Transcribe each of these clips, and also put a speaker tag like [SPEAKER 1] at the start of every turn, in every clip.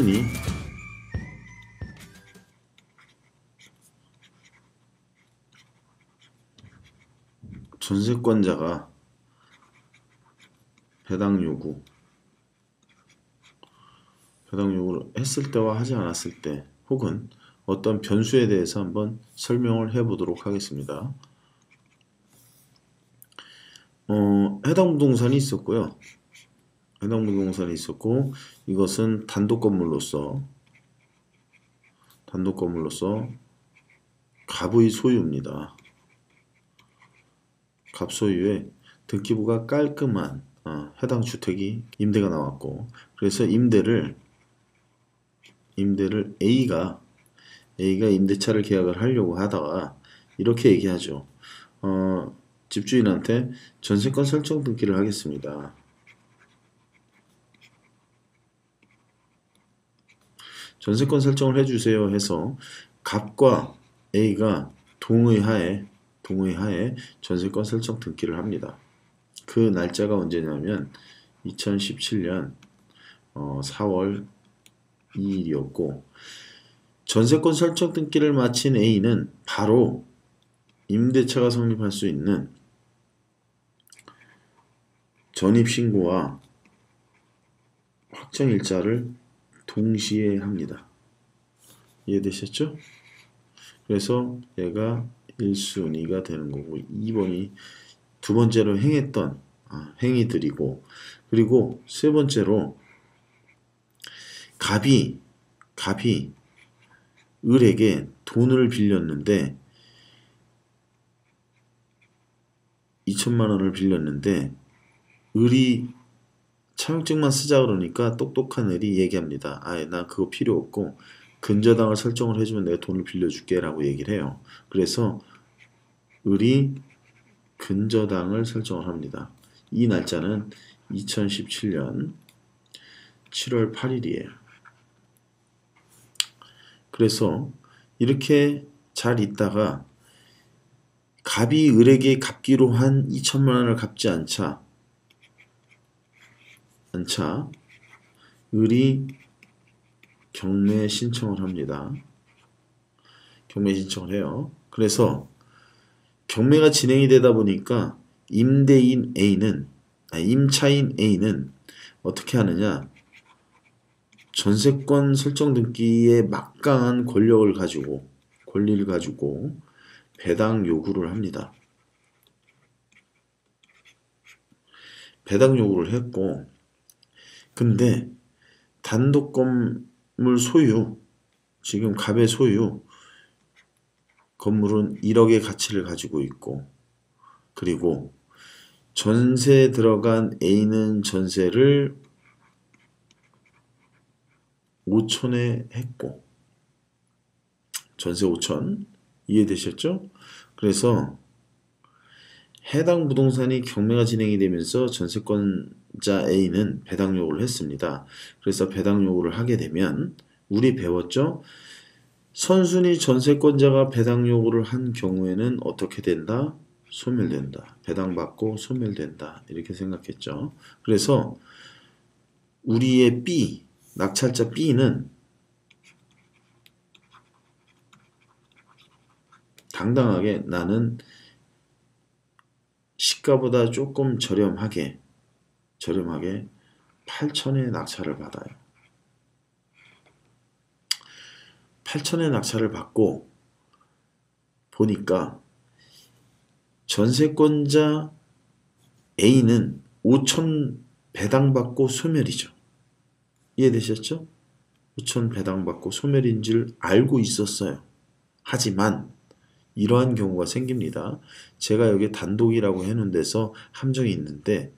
[SPEAKER 1] 선순위 전세권자가 배당 요구를 했을 때와 하지 않았을 때 혹은 어떤 변수에 대해서 한번 설명을 해 보도록 하겠습니다. 해당 부동산이 있었고요. 해당 부동산이 있었고 이것은 단독 건물로서 갑의 소유입니다. 갑 소유에 등기부가 깔끔한 해당 주택이 임대가 나왔고 그래서 임대를 A가 임대차를 계약을 하려고 하다가 이렇게 얘기하죠. 집주인한테 전세권 설정 등기를 하겠습니다. 전세권 설정을 해주세요 해서 갑과 A가 동의하에 전세권 설정 등기를 합니다. 그 날짜가 언제냐면 2017년 4월 2일이었고 전세권 설정 등기를 마친 A는 바로 임대차가 성립할 수 있는 전입신고와 확정일자를 동시에 합니다. 이해되셨죠? 그래서 얘가 1순위가 되는 거고 2번이 두 번째로 행했던 행위들이고 그리고 세 번째로 갑이 을에게 돈을 빌렸는데 2천만 원을 빌렸는데 을이 차용증만 쓰자 그러니까 똑똑한 을이 얘기합니다. 나 그거 필요 없고 근저당을 설정을 해주면 내가 돈을 빌려줄게 라고 얘기를 해요. 그래서 을이 근저당을 설정을 합니다. 이 날짜는 2017년 7월 8일이에요. 그래서 이렇게 잘 있다가 갑이 을에게 갚기로 한 2천만 원을 갚지 않자 을이 경매 신청을 합니다. 경매 신청을 해요. 그래서 경매가 진행이 되다 보니까 임차인 A는 어떻게 하느냐 전세권 설정 등기의 막강한 권리를 가지고 배당 요구를 합니다. 배당 요구를 했고 근데 단독 건물 소유 지금 갑의 소유 건물은 1억의 가치를 가지고 있고 그리고 전세 들어간 A는 전세를 5천에 했고 전세 5천 이해되셨죠? 그래서 해당 부동산이 경매가 진행이 되면서 전세권자 A는 배당 요구를 했습니다. 그래서 배당 요구를 하게 되면 우리 배웠죠? 선순위 전세권자가 배당 요구를 한 경우에는 어떻게 된다? 소멸된다. 배당받고 소멸된다. 이렇게 생각했죠. 그래서 우리의 B, 낙찰자 B는 당당하게 나는 시가보다 조금 저렴하게 8천에 낙찰을 받아요. 8천에 낙찰을 받고 보니까 전세권자 A는 5천 배당받고 소멸이죠. 이해되셨죠? 5천 배당받고 소멸인 줄 알고 있었어요. 하지만 이러한 경우가 생깁니다. 제가 여기 단독이라고 해놓은 데서 함정이 있는데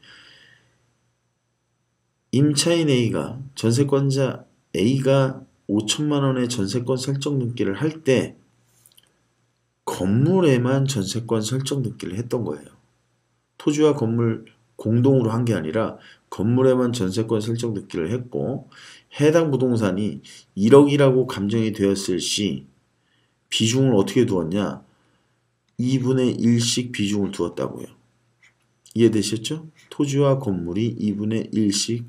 [SPEAKER 1] 임차인 A가 전세권자 A가 5천만 원의 전세권 설정 등기를 할 때 건물에만 전세권 설정 등기를 했던 거예요. 토지와 건물 공동으로 한 게 아니라 건물에만 전세권 설정 등기를 했고 해당 부동산이 1억이라고 감정이 되었을 시 비중을 어떻게 두었냐? 2분의 1씩 비중을 두었다고요. 이해되셨죠? 토지와 건물이 2분의 1씩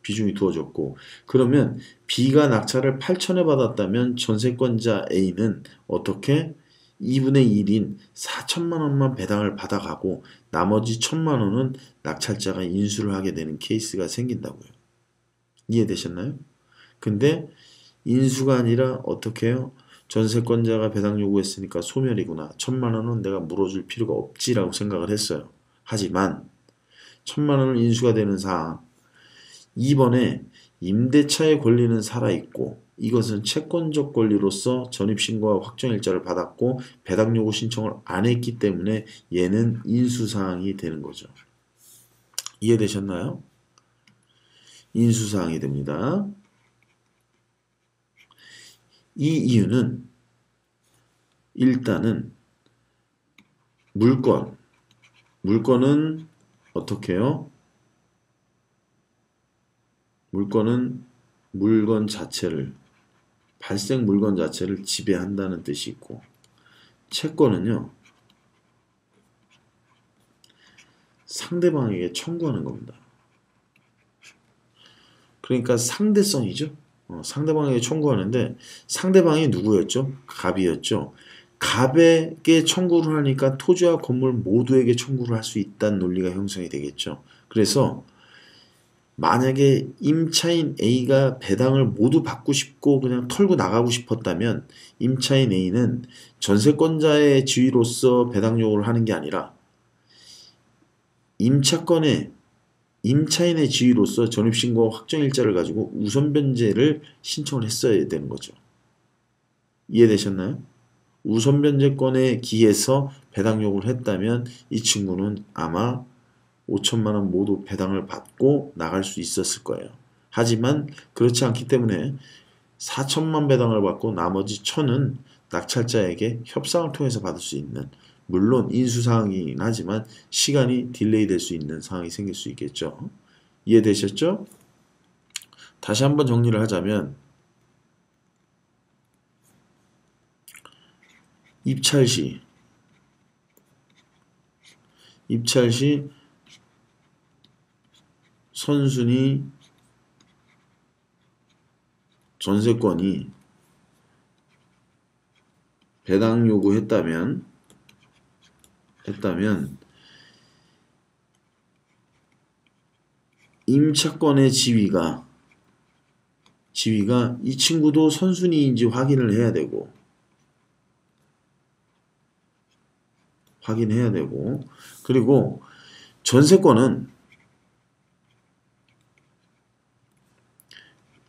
[SPEAKER 1] 비중이 두어졌고, 그러면 B가 낙찰을 8천에 받았다면 전세권자 A는 어떻게 2분의 1인 4천만 원만 배당을 받아가고 나머지 1천만 원은 낙찰자가 인수를 하게 되는 케이스가 생긴다고요. 이해되셨나요? 근데 인수가 아니라 어떻게 해요? 전세권자가 배당 요구했으니까 소멸이구나. 1천만 원은 내가 물어줄 필요가 없지라고 생각을 했어요. 하지만 1천만 원은 인수가 되는 사항, 2번에 임대차의 권리는 살아있고 이것은 채권적 권리로서 전입신고와 확정일자를 받았고 배당 요구 신청을 안 했기 때문에 얘는 인수사항이 되는 거죠. 이해되셨나요? 인수사항이 됩니다. 이 이유는 일단은 물건은 어떻게 해요? 물건은 발생 물건 자체를 지배한다는 뜻이 있고, 채권은요 상대방에게 청구하는 겁니다. 그러니까 상대성이죠. 상대방에게 청구하는데 상대방이 누구였죠? 갑이었죠. 갑에게 청구를 하니까 토지와 건물 모두에게 청구를 할 수 있다는 논리가 형성이 되겠죠. 그래서 만약에 임차인 A가 배당을 모두 받고 싶고 그냥 털고 나가고 싶었다면 임차인 A는 전세권자의 지위로서 배당 요구를 하는 게 아니라 임차인의 지위로서 전입신고 확정일자를 가지고 우선변제를 신청을 했어야 되는 거죠. 이해되셨나요? 우선변제권에 기해서 배당 요구를 했다면 이 친구는 아마 5천만 원 모두 배당을 받고 나갈 수 있었을 거예요. 하지만 그렇지 않기 때문에 4천만 배당을 받고 나머지 1천은 낙찰자에게 협상을 통해서 받을 수 있는, 물론 인수사항이긴 하지만 시간이 딜레이 될 수 있는 상황이 생길 수 있겠죠. 이해되셨죠? 다시 한번 정리를 하자면 입찰 시 선순위 전세권이 배당 요구했다면 임차권의 지위가 이 친구도 선순위인지 확인을 해야 되고 그리고 전세권은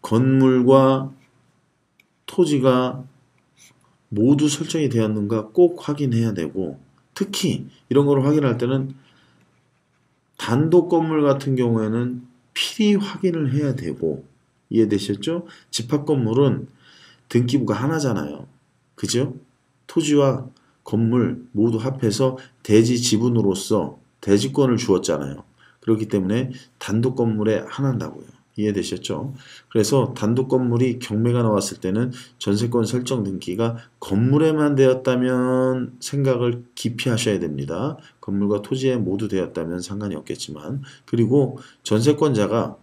[SPEAKER 1] 건물과 토지가 모두 설정이 되었는가 꼭 확인해야 되고, 특히 이런 걸 확인할 때는 단독 건물 같은 경우에는 필히 확인을 해야 되고, 이해되셨죠? 집합 건물은 등기부가 하나잖아요. 그죠? 토지와 건물 모두 합해서 대지 지분으로서 대지권을 주었잖아요. 그렇기 때문에 단독 건물에 하나인다고요. 이해되셨죠? 그래서 단독 건물이 경매가 나왔을 때는 전세권 설정 등기가 건물에만 되었다면 생각을 깊이 하셔야 됩니다. 건물과 토지에 모두 되었다면 상관이 없겠지만, 그리고 전세권자가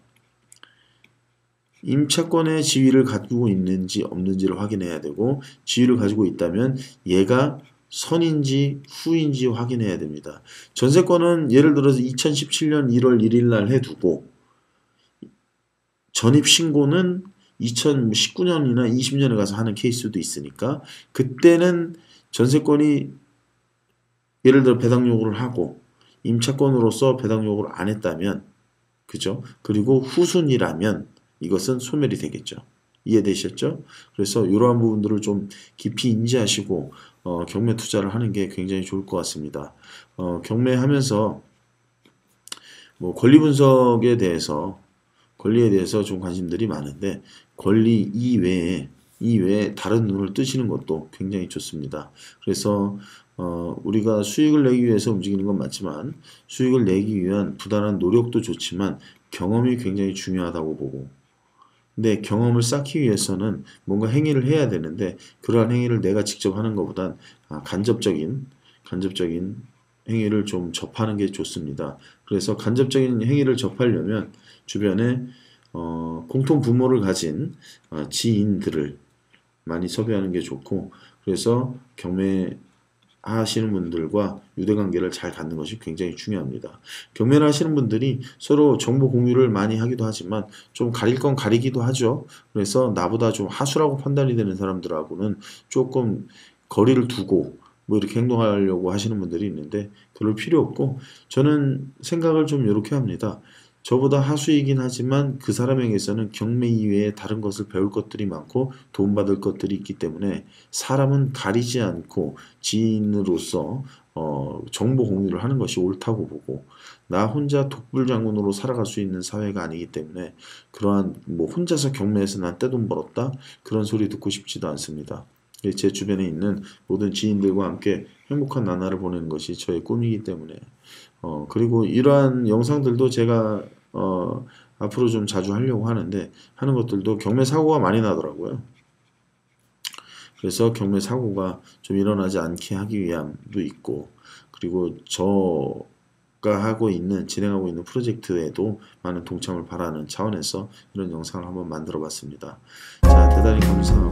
[SPEAKER 1] 임차권의 지위를 가지고 있는지 없는지를 확인해야 되고, 지위를 가지고 있다면 얘가 선인지 후인지 확인해야 됩니다. 전세권은 예를 들어서 2017년 1월 1일 날 해두고 전입신고는 2019년이나 20년에 가서 하는 케이스도 있으니까 그때는 전세권이 예를 들어 배당 요구를 하고 임차권으로서 배당 요구를 안 했다면, 그죠? 그리고 후순위라면 이것은 소멸이 되겠죠. 이해되셨죠? 그래서 이러한 부분들을 좀 깊이 인지하시고 경매 투자를 하는 게 굉장히 좋을 것 같습니다. 경매하면서 뭐 권리 분석에 대해서 권리에 대해서 좀 관심들이 많은데 권리 이외에 다른 눈을 뜨시는 것도 굉장히 좋습니다. 그래서 우리가 수익을 내기 위해서 움직이는 건 맞지만 수익을 내기 위한 부단한 노력도 좋지만 경험이 굉장히 중요하다고 보고, 근데 경험을 쌓기 위해서는 뭔가 행위를 해야 되는데 그러한 행위를 내가 직접 하는 것보단 간접적인 행위를 좀 접하는 게 좋습니다. 그래서 간접적인 행위를 접하려면 주변에 공통 부모를 가진 지인들을 많이 섭외하는 게 좋고, 그래서 경매 하시는 분들과 유대관계를 잘 갖는 것이 굉장히 중요합니다. 경매를 하시는 분들이 서로 정보 공유를 많이 하기도 하지만 좀 가릴 건 가리기도 하죠. 그래서 나보다 좀 하수라고 판단이 되는 사람들하고는 조금 거리를 두고 뭐 이렇게 행동하려고 하시는 분들이 있는데 그럴 필요 없고, 저는 생각을 좀 이렇게 합니다. 저보다 하수이긴 하지만 그 사람에게서는 경매 이외에 다른 것을 배울 것들이 많고 도움받을 것들이 있기 때문에 사람은 가리지 않고 지인으로서 정보 공유를 하는 것이 옳다고 보고, 나 혼자 독불장군으로 살아갈 수 있는 사회가 아니기 때문에 그러한 뭐 혼자서 경매에서 난 떼돈 벌었다 그런 소리 듣고 싶지도 않습니다. 제 주변에 있는 모든 지인들과 함께 행복한 나날을 보내는 것이 저의 꿈이기 때문에 그리고 이러한 영상들도 제가 앞으로 좀 자주 하려고 하는데, 하는 것들도 경매 사고가 많이 나더라고요. 그래서 경매 사고가 좀 일어나지 않게 하기 위함도 있고, 그리고 저가 진행하고 있는 프로젝트에도 많은 동참을 바라는 차원에서 이런 영상을 한번 만들어 봤습니다. 자, 대단히 감사합니다.